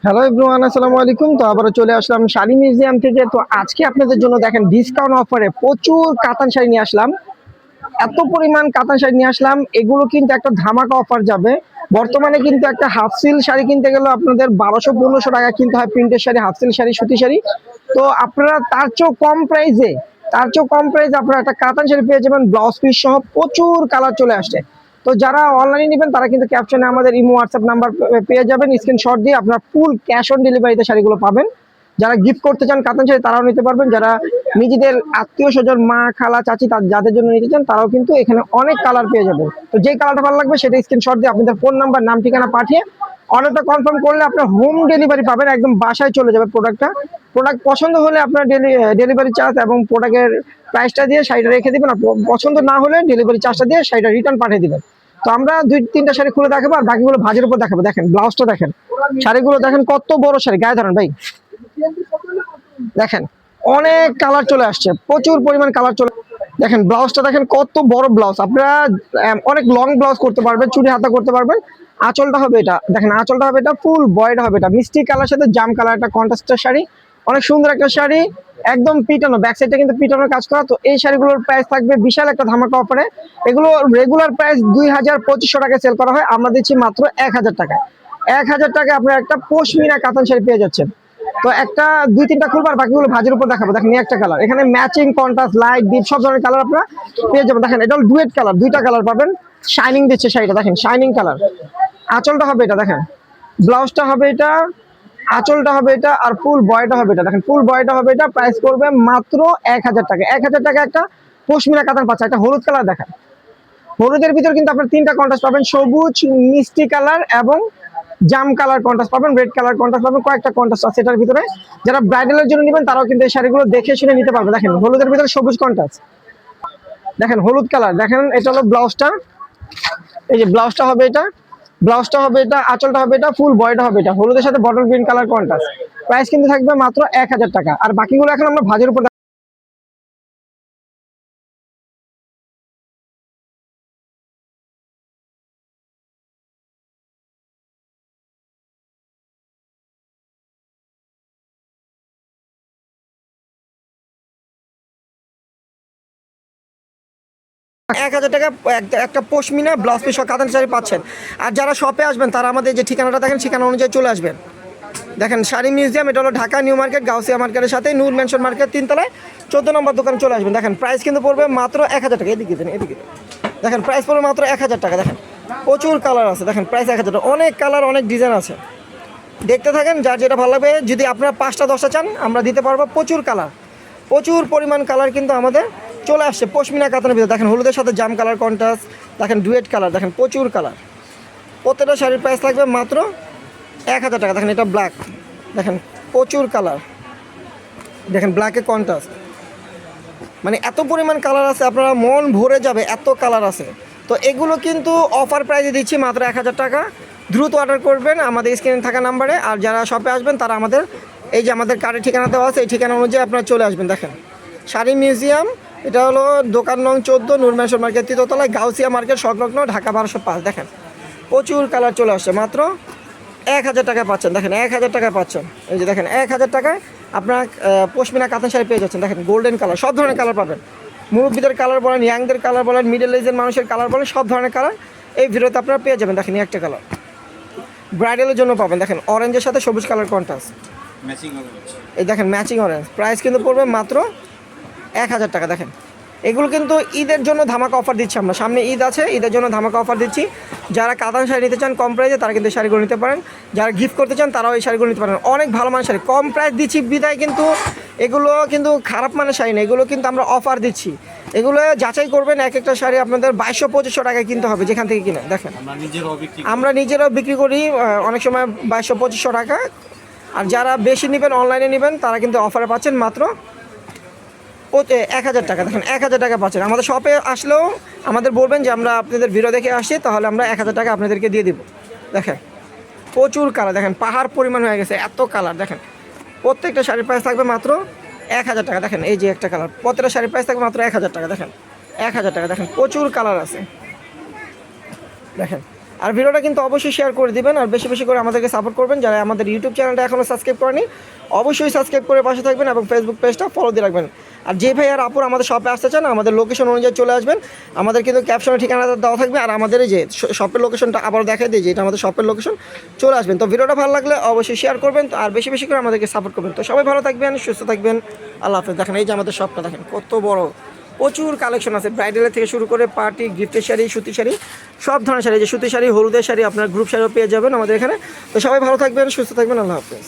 Hello everyone, আসসালামু আলাইকুম। তো আবারও চলে আসলাম শাড়ি মিউজিয়াম থেকে। তো আজকে আপনাদের জন্য দেখেন ডিসকাউন্ট অফারে প্রচুর কাতান শাড়ি নিয়ে আসলাম। এত পরিমাণ কাতান শাড়ি নিয়ে আসলাম, এগুলো কিন্তু একটা ধামাকা অফার যাবে। বর্তমানে কিন্তু একটা হাফ সিল শাড়ি কিনতে গেলে আপনাদের 1200-1500 টাকা কিনতে হয়। প্রিন্টের শাড়ি, হাফ সিল শাড়ি, সুতি শাড়ি। তো আপনারা তার চেয়েও কম প্রাইসে আপনারা একটা কাতান শাড়ি পেয়ে যাবেন, ব্লাউজ পিস সহ। প্রচুর কালার চলে আসছে। তো যারা অনলাইনে নেবেন তারা কিন্তু ক্যাপশনে আমাদের ইমো হোয়াটসঅ্যাপ নাম্বার পেয়ে যাবেন। স্ক্রিনশট দিয়ে আপনার ফুল ক্যাশ অন ডেলিভারিতে শাড়িগুলো পাবেন। যারা গিফট করতে চান কাতান শাড়ি তারাও নিতে পারবেন। যারা নিজেদের আত্মীয় স্বজন, মা, খালা, চাচি, যাদের জন্য নিতে চান তারাও কিন্তু এখানে অনেক কালার পেয়ে যাবেন। তো যে কালারটা ভালো লাগবে সেটা স্ক্রিনশট দিয়ে আপনাদের ফোন নাম্বার, নাম, ঠিকানা পাঠিয়ে অর্ডারটা কনফার্ম করলে আপনার হোম ডেলিভারি পাবেন। একদম বাসায় চলে যাবে প্রোডাক্ট পছন্দ হলে আপনার ডেলিভারি চার্জ এবং প্রোডাক্টের প্রাইসটা দিয়ে শাড়িটা রেখে দিবেন। আর পছন্দ না হলে ডেলিভারি চার্জটা দিয়ে শাড়িটা রিটার্ন পাঠিয়ে দিবেন। তো আমরা 2-3টা শাড়ি খুলে দেখাবো আর বাকিগুলো ভাজের উপর দেখাবো। দেখেন ব্লাউজটা, দেখেন শাড়িগুলো, দেখেন কত বড় শাড়ি। গায়ে ধরেন ভাই, দেখেন অনেক কালার চলে আসছে, প্রচুর পরিমাণ কালার চলে। দেখেন ব্লাউজটা, দেখেন কত বড় ব্লাউজ। আপনারা অনেক লং ব্লাউজ করতে পারবেন, চুড়ি হাতা করতে পারবেন। আঁচলটা হবে এটা, দেখেন আঁচলটা হবে এটা ফুল বয়েড হবে এটা মিষ্টি কালার সাথে জাম কালার, একটা কন্ট্রাস্টের শাড়ি। অনেক সুন্দর একটা শাড়ি, একদম পিটানো, ব্যাক সাইডটা কিন্তু পিটানোর কাজ করা। তো এই শাড়িগুলোর প্রাইস থাকবে বিশাল একটা ধামাকা অফারে। এগুলো রেগুলার প্রাইস 2200-2500 টাকায় সেল করা হয়, আমরা দিচ্ছি মাত্র 1000 টাকায়। 1000 টাকায় আপনার একটা পশমিনা কাতান শাড়ি পেয়ে যাচ্ছেন। তো একটা 2-3টা খুলবো আর বাকিগুলো ভাজের উপর দেখাবো। দেখেন একটা কালার, এখানে ম্যাচিং, কন্ট্রাস্ট, লাইট, ডিপ সব ধরনের কালার আপনারা পেয়ে যাবেন। দেখেন এটা ডুয়েট কালার, 2টা কালার পাবেন। শাইনিং দিচ্ছে শাড়িটা, দেখেন শাইনিং কালার। আঁচলটা হবে এটা, দেখেন ব্লাউজটা হবে এটা, আঁচলটা হবে এটা, আর ফুল বয়টা হবে এটা। দেখেন ফুল বয়টা হবে এটা। প্রাইস করবে মাত্র 1000 টাকা। 1000 টাকা একটা পশমিনা কাতান পাচ্ছে। একটা হলুদ কালার দেখেন, হলুদের ভিতর কিন্তু আপনার 3টা কন্ট্রাস্ট পাবেন, সবুজ, মিষ্টি কালার এবং জাম কালার কন্ট্রাস্ট পাবেন, রেড কালার কন্ট্রাস্ট পাবেন, কয়েকটা কন্ট্রাস্ট আছে এটার ভিতরে। যারা ব্রাইডালের জন্য নেবেন তারাও কিন্তু এই শাড়িগুলো দেখে শুনে নিতে পারবে। দেখেন হলুদের ভিতরে সবুজ কন্ট্রাস্ট, দেখেন হলুদ কালার। দেখেন এটা হলো ব্লাউজটা, এই যে ব্লাউজটা হবে এটা, আঁচলটা হবে এটা, ফুল বয়টা হবে এটা, হলুদের সাথে bottle green colour contrast. Price কিন্তু থাকবে মাত্র 1000 টাকা। আর বাকিগুলো এখন আমরা ভাজের উপর এক 1000 টাকা একটা পশমিনা ব্লাউজ পিস কাতান শাড়ি পাচ্ছেন। আর যারা শপে আসবেন তারা আমাদের যে ঠিকানাটা দেখেন ঠিকানা অনুযায়ী চলে আসবেন। দেখেন শাড়ি মিউজিয়াম, এটা হলো ঢাকা নিউ মার্কেট, গাউসিয়া মার্কেটের সাথে নূর মেনশন মার্কেট 3 তলায় 14 নম্বর দোকানে চলে আসবেন। দেখেন প্রাইস কিন্তু পড়বে মাত্র 1000 টাকা। এদিকে দেন, এদিকে দেখেন প্রাইস পড়বে মাত্র 1000 টাকা। দেখেন প্রচুর কালার আছে, দেখেন প্রাইস 1000 টাকা। অনেক কালার, অনেক ডিজাইন আছে, দেখতে থাকেন যার যেটা ভালো লাগবে। যদি আপনারা 5টা 10টা চান আমরা দিতে পারবো। প্রচুর কালার, প্রচুর পরিমাণ কালার কিন্তু আমাদের চলে আসছে পশমিনা কাতানের ভিতরে। দেখেন হলুদের সাথে জাম কালার কন্ট্রাস্ট, দেখেন ডুয়েট কালার, দেখেন প্রচুর কালার। প্রত্যেকটা শাড়ির প্রাইস লাগবে মাত্র 1000 টাকা। দেখেন এটা ব্ল্যাক, দেখেন প্রচুর কালার, দেখেন ব্ল্যাকে কন্ট্রাস্ট, মানে এত পরিমাণ কালার আছে আপনারা মন ভরে যাবে, এত কালার আছে। তো এগুলো কিন্তু অফার প্রাইসে দিচ্ছি মাত্র 1000 টাকা। দ্রুত অর্ডার করবেন আমাদের স্ক্রিনে থাকা নাম্বারে। আর যারা শপে আসবেন তারা আমাদের এই যে আমাদের কার্ডের ঠিকানা দেওয়া আছে, এই ঠিকানা অনুযায়ী আপনারা চলে আসবেন। দেখেন শাড়ি মিউজিয়াম, এটা হলো দোকান নং 14, নূর মেনশন মার্কেট 3তলায়, গাউসিয়া মার্কেট সংলগ্ন, ঢাকা 1205। দেখেন প্রচুর কালার চলে আসছে, মাত্র 1000 টাকায় পাচ্ছেন। দেখেন 1000 টাকায় পাচ্ছেন, এই যে দেখেন 1000 টাকায় আপনার পশমিনা কাতান শাড়ি পেয়ে যাচ্ছেন। দেখেন গোল্ডেন কালার, সব ধরনের কালার পাবেন। মুরব্বীদের কালার বলেন, ইয়াংদের কালার বলেন, মিডল এজের মানুষের কালার বলেন, সব ধরনের কালার এই ভিডিওতে আপনারা পেয়ে যাবেন। দেখেন একটা কালার ব্রাইডালের জন্য পাবেন, দেখেন অরেঞ্জের সাথে সবুজ কালার কন্ট্রাস্ট, এই দেখেন ম্যাচিং অরেঞ্জ। প্রাইস কিন্তু পড়বে মাত্র 1000 টাকা। দেখেন এগুলো কিন্তু ঈদের জন্য ধামাকা অফার দিচ্ছি আমরা, সামনে ঈদ আছে, ঈদের জন্য ধামাকা অফার দিচ্ছি। যারা কাতান শাড়ি নিতে চান কম প্রাইসে তারা কিন্তু শাড়িগুলো নিতে পারেন। যারা গিফট করতে চান তারাও এই শাড়িগুলো নিতে পারেন। অনেক ভালো মানের শাড়ি, কম প্রাইস দিচ্ছি বিদায় কিন্তু এগুলো কিন্তু খারাপ মানের শাড়ি না, এগুলো কিন্তু আমরা অফার দিচ্ছি। এগুলো যাচাই করবেন, এক একটা শাড়ি আপনাদের 2200-2500 টাকায় কিনতে হবে যেখান থেকে কিনে। দেখেন আমরা নিজেরাও বিক্রি করি অনেক সময় 2200-2500 টাকা। আর যারা বেশি নেবেন, অনলাইনে নেবেন, তারা কিন্তু অফারে পাচ্ছেন মাত্র 1000 টাকা। দেখেন 1000 টাকা পাচ্ছেন। আমাদের শপে আসলেও আমাদের বলবেন যে আমরা আপনাদের ভিডিও দেখে আসি, তাহলে আমরা 1000 টাকা আপনাদেরকে দিয়ে দিব। দেখেন প্রচুর কালার, দেখেন পাহাড় পরিমাণ হয়ে গেছে, এত কালার। দেখেন প্রত্যেকটা শাড়ির প্রাইস থাকবে মাত্র 1000 টাকা। দেখেন এই যে একটা কালার, প্রত্যেকটা শাড়ির প্রাইস থাকবে মাত্র 1000 টাকা। দেখেন 1000 টাকা। দেখেন প্রচুর কালার আছে, দেখেন আর ভিডিওটা কিন্তু অবশ্যই শেয়ার করে দিবেন আর বেশি বেশি করে আমাদেরকে সাপোর্ট করবেন। যারা আমাদের ইউটিউব চ্যানেলটা এখনও সাবস্ক্রাইব করেনি অবশ্যই সাবস্ক্রাইব করে পাশে থাকবেন এবং ফেসবুক পেজটা ফলো দিয়ে রাখবেন। আর যে ভাই আর আপুর আমাদের শপে আসতে চান আমাদের লোকেশন অনুযায়ী চলে আসবেন। আমাদের কিন্তু ক্যাপশনে ঠিকানাটা দেওয়া থাকবে। আর আমাদের এই যে শপের লোকেশনটা আবার দেখাই দিই যে এটা আমাদের শপের লোকেশন, চলে আসবেন। তো ভিডিওটা ভালো লাগলে অবশ্যই শেয়ার করবেন আর বেশি বেশি করে আমাদেরকে সাপোর্ট করবেন। তো সবাই ভালো থাকবেন, সুস্থ থাকবেন, আল্লাহ হাফেজ। দেখেন এই যে আমাদের শপটা দেখেন কত বড়, প্রচুর কালেকশন আছে ব্রাইডালের থেকে শুরু করে পার্টি গিফটের শাড়ি, সুতি শাড়ি, সব ধরনের শাড়ি, যে সুতি শাড়ি, হলুদের শাড়ি, আপনার গ্রুপ শাড়িও পেয়ে যাবেন আমাদের এখানে। তো সবাই ভালো থাকবেন, সুস্থ থাকবেন, আল্লাহ হাফেজ।